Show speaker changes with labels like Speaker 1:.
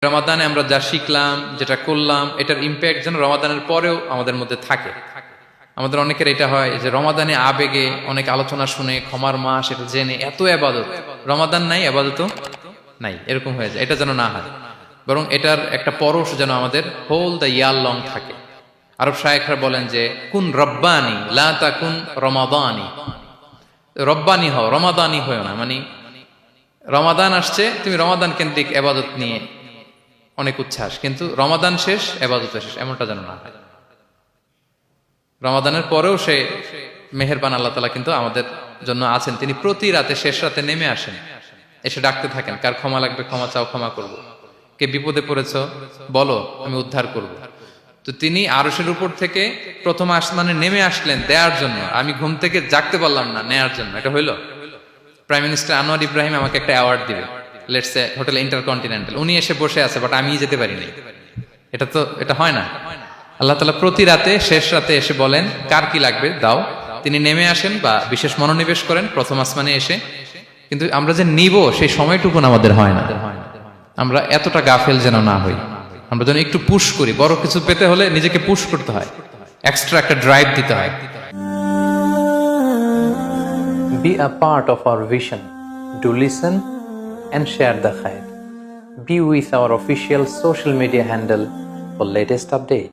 Speaker 1: রমাদানে আমরা যা শিখলাম, যেটা করলাম, এটার ইম্প্যাক্ট যেন রমাদানের পরেও আমাদের মধ্যে থাকে। আমাদের অনেকের এটা হয় যে রমাদানে আবেগে অনেক আলোচনা শুনে, ক্ষমার মাস এটা জেনে এত আবাদত, রমাদান নাই আবাদতও নাই, এরকম হয়ে যায়। এটা যেন না হয়, বরং এটার একটা পরশ যেন আমাদের হোল দ্য ইয়ার লং থাকে। আরব শায়েখরা বলেন যে কুন রব্বানি লা তাকুন রমাদানি, রব্বানি হও, রমাদানি হয়েও না। মানে রমাদান আসছে, তুমি রমাদান কেন্দ্রিক আবাদত নিয়ে অনেক উচ্ছ্বাস, কিন্তু রমাদান শেষ, আবাদত শেষ, এমনটা যেন না হয়। রমাদানের পরেও সে মেহেরবান আল্লাহ তাআলা কিন্তু আমাদের জন্য আছেন। তিনি প্রতি রাতে শেষ রাতে নেমে আসেন, এসে ডাকতে থাকেন, কার ক্ষমা লাগবে ক্ষমা চাও, ক্ষমা করব। কে বিপদে পড়েছ বলো, আমি উদ্ধার করব। তো তিনি আরশের উপর থেকে প্রথম আসমানে নেমে আসলেন দেওয়ার জন্য। আমি ঘুম থেকে জাগতে পারলাম না, নেয়ার জন্য। এটা হইল প্রাইম মিনিস্টার আনোয়ার ইব্রাহিম আমাকে একটা অ্যাওয়ার্ড দিবে, লেটস সে হোটেল ইন্টারকন্টিনেন্টাল, উনি এসে বসে আছে, বাট আমি যেতে পারিনি। এটা হয় না। আল্লাহ তাআলা প্রতি রাতে শেষ রাতে এসে বলেন কার কি লাগবে দাও। তিনি নেমে আসেন বা বিশেষ মনোনিবেশ করেন প্রথম আসমানে এসে, কিন্তু আমরা যে নিব সেই সময়টুকু আমাদের হয় না। আমরা এতটা গাফেল যেন না হই, আমরা যেন একটু পুশ করি। বড় কিছু পেতে হলে নিজেকে পুশ করতে হয়, এক্সট্রা একটা ড্রাইভ দিতে হয়।
Speaker 2: Be a part of our vision. Do listen and share the khair. Be with our official social media handle for latest updates.